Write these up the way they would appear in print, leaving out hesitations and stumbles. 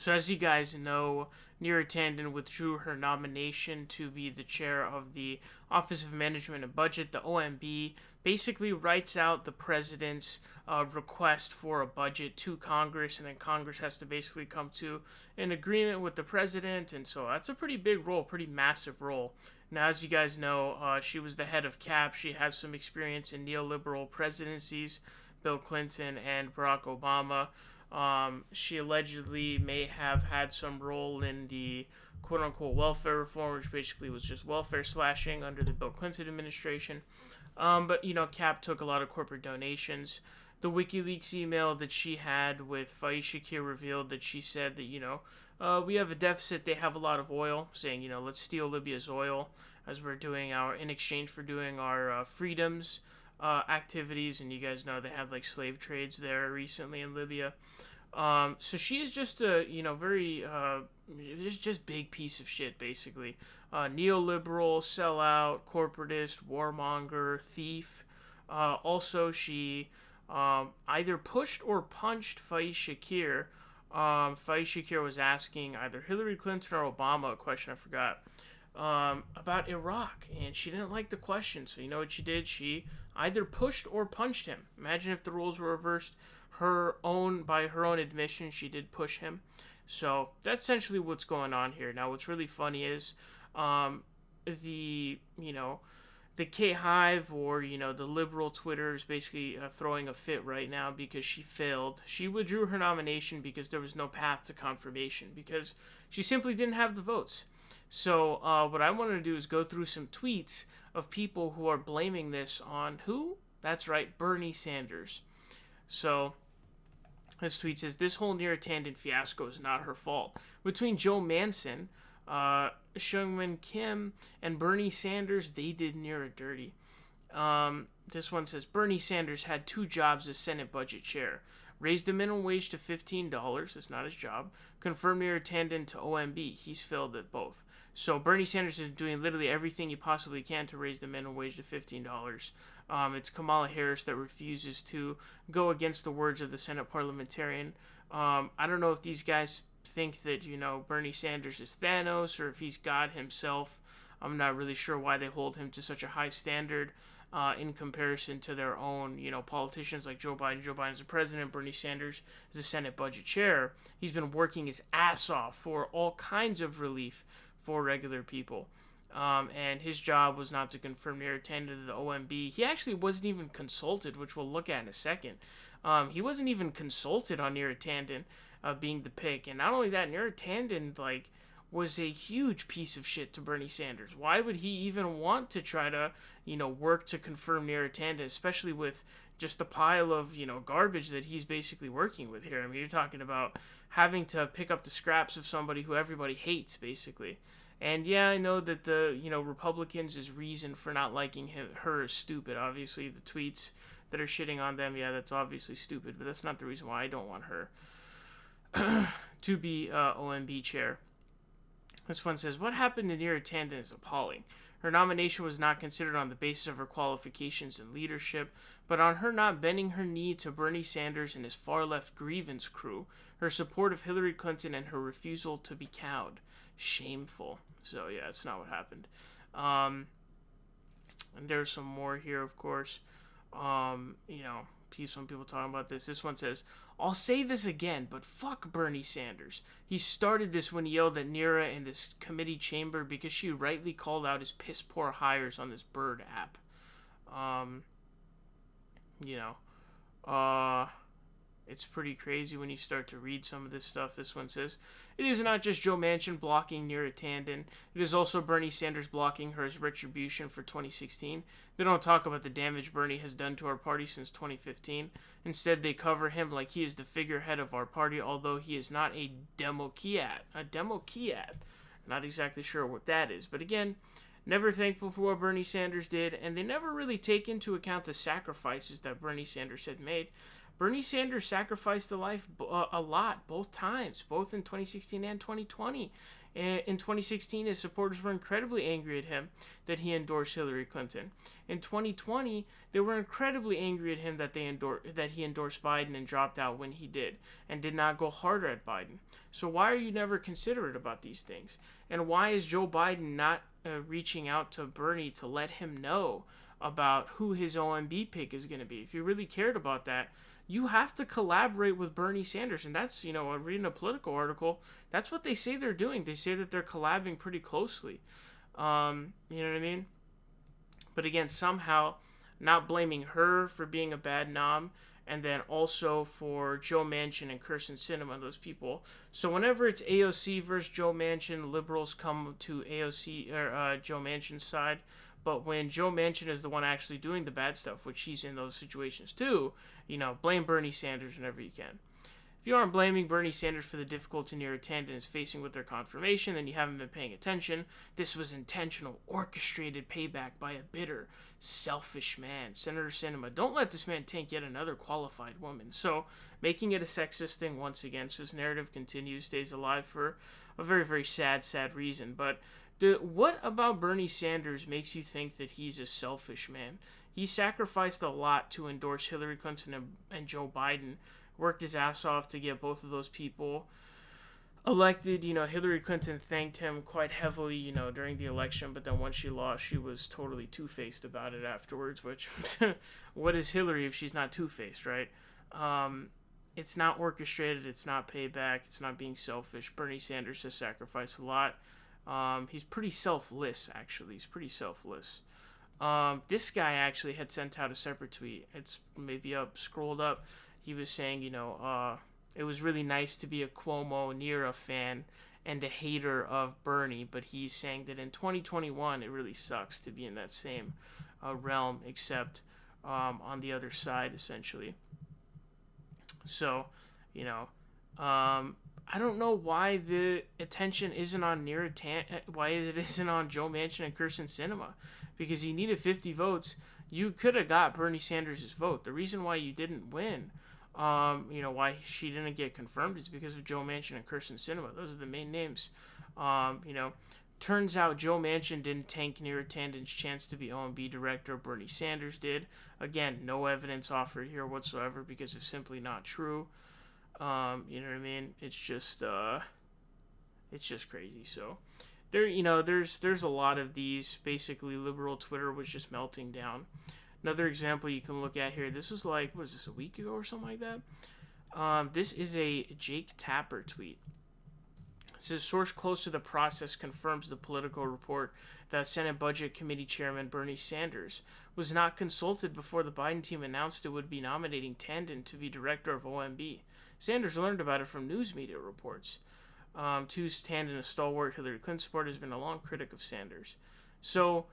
So as you guys know, Neera Tanden withdrew her nomination to be the chair of the Office of Management and Budget. The OMB basically writes out the president's request for a budget to Congress, and then Congress has to basically come to an agreement with the president, and so that's a pretty big role, pretty massive role. Now, as you guys know, she was the head of CAP. She has some experience in neoliberal presidencies, Bill Clinton and Barack Obama. She allegedly may have had some role in the quote-unquote welfare reform, which basically was just welfare slashing under the Bill Clinton administration. But, Cap took a lot of corporate donations. The WikiLeaks email that she had with Faiz Shakir revealed that she said that, we have a deficit, they have a lot of oil, saying, let's steal Libya's oil as we're in exchange for doing our freedoms activities, and you guys know they had like slave trades there recently in Libya. So she is just a very just big piece of shit, basically. Neoliberal, sellout, corporatist, warmonger, thief. Also, she either pushed or punched Faiz Shakir. Faiz Shakir was asking either Hillary Clinton or Obama a question, I forgot, about Iraq, and she didn't like the question. So you know what she did? She either pushed or punched him. Imagine if the roles were reversed. By her own admission, she did push him. So that's essentially what's going on here. Now, what's really funny is the K-Hive, or the liberal Twitter is basically throwing a fit right now because she failed. She withdrew her nomination because there was no path to confirmation, because she simply didn't have the votes. So what I wanted to do is go through some tweets of people who are blaming this on who? That's right, Bernie Sanders. So this tweet says, this whole Neera Tanden fiasco is not her fault. Between Joe Manchin, Seungmin Kim, and Bernie Sanders, they did Neera dirty. This one says, Bernie Sanders had 2 jobs as Senate budget chair. Raised the minimum wage to $15. That's not his job. Confirmed Neera Tanden to OMB. He's failed at both. So Bernie Sanders is doing literally everything he possibly can to raise the minimum wage to $15. It's Kamala Harris that refuses to go against the words of the Senate parliamentarian. I don't know if these guys think that, Bernie Sanders is Thanos, or if he's God himself. I'm not really sure why they hold him to such a high standard in comparison to their own, politicians like Joe Biden. Joe Biden's the president. Bernie Sanders is the Senate budget chair. He's been working his ass off for all kinds of relief for regular people. And his job was not to confirm Neera Tanden to the OMB. He actually wasn't even consulted, which we'll look at in a second. He wasn't even consulted on Neera Tanden being the pick. And not only that, Neera Tanden, was a huge piece of shit to Bernie Sanders. Why would he even want to try to, work to confirm Neera Tanden, especially with just the pile of, garbage that he's basically working with here? I mean, you're talking about having to pick up the scraps of somebody who everybody hates, basically. And yeah, I know that the, Republicans' reason for not liking her is stupid. Obviously, the tweets that are shitting on them, yeah, that's obviously stupid, but that's not the reason why I don't want her to be OMB chair. This one says, what happened to Neera Tanden is appalling. Her nomination was not considered on the basis of her qualifications and leadership, but on her not bending her knee to Bernie Sanders and his far-left grievance crew, her support of Hillary Clinton, and her refusal to be cowed. Shameful. So, yeah, that's not what happened. And there's some more here, of course. Some people talking about this. This one says, I'll say this again, but fuck Bernie Sanders. He started this when he yelled at Neera in this committee chamber because she rightly called out his piss-poor hires on this Bird app. It's pretty crazy when you start to read some of this stuff. This one says, it is not just Joe Manchin blocking Neera Tanden. It is also Bernie Sanders blocking her as retribution for 2016. They don't talk about the damage Bernie has done to our party since 2015. Instead, they cover him like he is the figurehead of our party, although he is not a Democrat. A Democrat. Not exactly sure what that is. But again, never thankful for what Bernie Sanders did, and they never really take into account the sacrifices that Bernie Sanders had made. Bernie Sanders sacrificed a lot, both times, both in 2016 and 2020. In 2016, his supporters were incredibly angry at him that he endorsed Hillary Clinton. In 2020, they were incredibly angry at him that he endorsed Biden and dropped out when he did, and did not go harder at Biden. So why are you never considerate about these things? And why is Joe Biden not reaching out to Bernie to let him know about who his OMB pick is going to be? If you really cared about that, you have to collaborate with Bernie Sanders. And that's, reading a Politico article, that's what they say they're doing. They say that they're collabing pretty closely. You know what I mean? But again, somehow not blaming her for being a bad nom, and then also for Joe Manchin and Kyrsten Sinema, those people. So whenever it's AOC versus Joe Manchin, liberals come to AOC or Joe Manchin's side. But when Joe Manchin is the one actually doing the bad stuff, which he's in those situations too, blame Bernie Sanders whenever you can. If you aren't blaming Bernie Sanders for the difficulty Neera Tanden is facing with their confirmation, then you haven't been paying attention. This was intentional, orchestrated payback by a bitter, selfish man. Senator Sinema, don't let this man tank yet another qualified woman. So, making it a sexist thing once again, so this narrative continues, stays alive for a very, very sad, sad reason. But what about Bernie Sanders makes you think that he's a selfish man? He sacrificed a lot to endorse Hillary Clinton and Joe Biden, worked his ass off to get both of those people elected. Hillary Clinton thanked him quite heavily, during the election, but then once she lost, she was totally two-faced about it afterwards, which, what is Hillary if she's not two-faced, right? It's not orchestrated, it's not payback, it's not being selfish. Bernie Sanders has sacrificed a lot. He's pretty selfless, actually. He's pretty selfless. This guy actually had sent out a separate tweet. It's maybe scrolled up. He was saying, it was really nice to be a Cuomo Neera fan and a hater of Bernie, but he's saying that in 2021, it really sucks to be in that same realm, except on the other side, essentially. So, I don't know why the attention isn't on Neera Tanden, why it isn't on Joe Manchin and Kyrsten Sinema, because he needed 50 votes. You could have got Bernie Sanders' vote. The reason why you didn't win, why she didn't get confirmed is because of Joe Manchin and Kyrsten Sinema. Those are the main names. Turns out Joe Manchin didn't tank Neera Tanden's chance to be OMB director. Bernie Sanders did. Again, no evidence offered here whatsoever because it's simply not true. You know what I mean? It's just crazy. So there's a lot of these. Basically, liberal Twitter was just melting down. Another example you can look at here. This was like, was this a week ago or something like that? This is a Jake Tapper tweet. It says, source close to the process confirms the Politico report that Senate Budget Committee Chairman Bernie Sanders was not consulted before the Biden team announced it would be nominating Tanden to be director of OMB. Sanders learned about it from news media reports. Tanden, a stalwart Hillary Clinton supporter, has been a long critic of Sanders. So,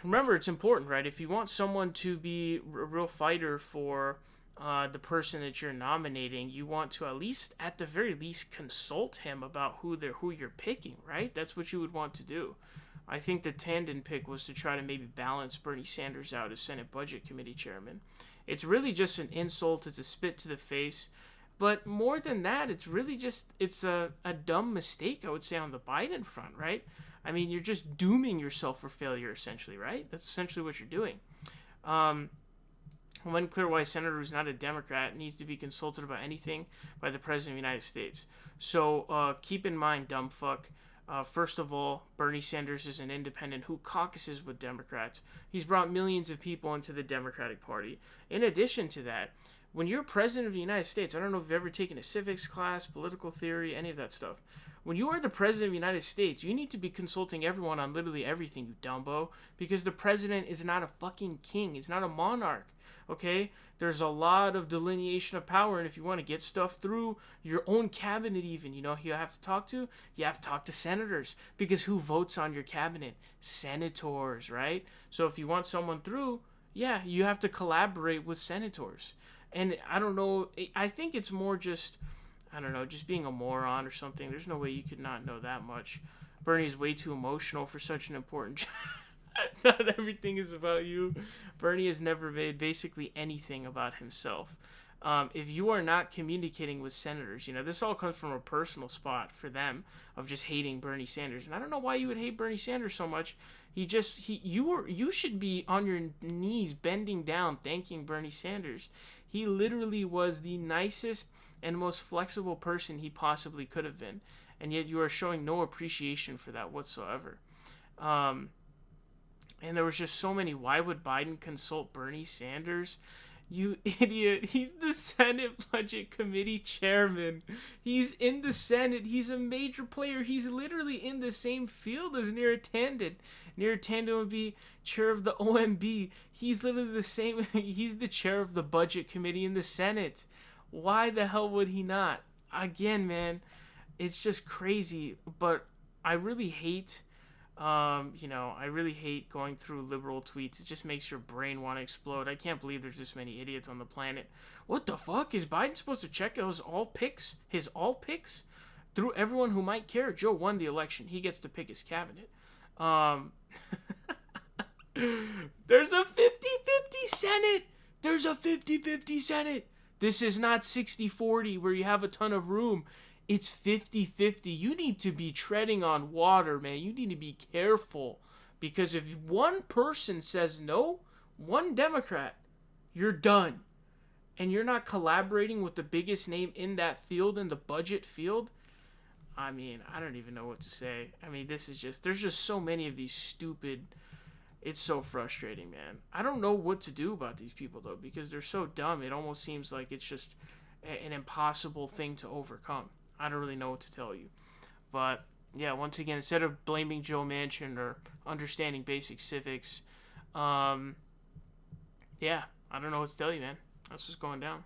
remember, it's important, right? If you want someone to be a real fighter for the person that you're nominating, you want to at the very least, consult him about who you're picking, right? That's what you would want to do. I think the Tanden pick was to try to maybe balance Bernie Sanders out as Senate Budget Committee Chairman. It's really just an insult. It's a spit to the face. But more than that, it's really just, it's a dumb mistake, I would say, on the Biden front, right? I mean, you're just dooming yourself for failure, essentially, right? That's essentially what you're doing. When clear why a senator who's not a Democrat needs to be consulted about anything by the President of the United States. So keep in mind, dumb fuck, first of all, Bernie Sanders is an independent who caucuses with Democrats. He's brought millions of people into the Democratic Party. In addition to that, when you're President of the United States, I don't know if you've ever taken a civics class, political theory, any of that stuff. When you are the President of the United States, you need to be consulting everyone on literally everything, you dumbo, because the President is not a fucking king. He's not a monarch, okay? There's a lot of delineation of power, and if you want to get stuff through your own cabinet even, you know who you have to talk to? You have to talk to senators, because who votes on your cabinet? Senators, right? So if you want someone through, yeah, you have to collaborate with senators. And I don't know, I think it's more just, I don't know, just being a moron or something. There's no way you could not know that much. Bernie's way too emotional for such an important job. Not everything is about you. Bernie has never made basically anything about himself. If you are not communicating with senators, this all comes from a personal spot for them of just hating Bernie Sanders. And I don't know why you would hate Bernie Sanders so much. You should be on your knees, bending down, thanking Bernie Sanders. He literally was the nicest and most flexible person he possibly could have been. And yet you are showing no appreciation for that whatsoever. And there was just so many, why would Biden consult Bernie Sanders? You idiot. He's the Senate Budget Committee chairman. He's in the Senate. He's a major player. He's literally in the same field as Neera Tanden. Neera Tanden would be chair of the OMB. He's literally the same. He's the chair of the Budget Committee in the Senate. Why the hell would he not? Again, man, it's just crazy. But I really hate... I really hate going through liberal tweets. It just makes your brain want to explode. I can't believe there's this many idiots on the planet. What the fuck? Is Biden supposed to check his all picks through everyone who might care? Joe won the election. He gets to pick his cabinet. There's a 50-50 Senate. There's a 50-50 Senate. This is not 60-40 where you have a ton of room. It's 50-50. You need to be treading on water, man. You need to be careful. Because if one person says no, one Democrat, you're done. And you're not collaborating with the biggest name in that field, in the budget field. I mean, I don't even know what to say. I mean, there's just so many of these stupid... It's so frustrating, man. I don't know what to do about these people, though, because they're so dumb. It almost seems like it's just an impossible thing to overcome. I don't really know what to tell you. But, yeah, once again, instead of blaming Joe Manchin or understanding basic civics, yeah, I don't know what to tell you, man. That's what's going down.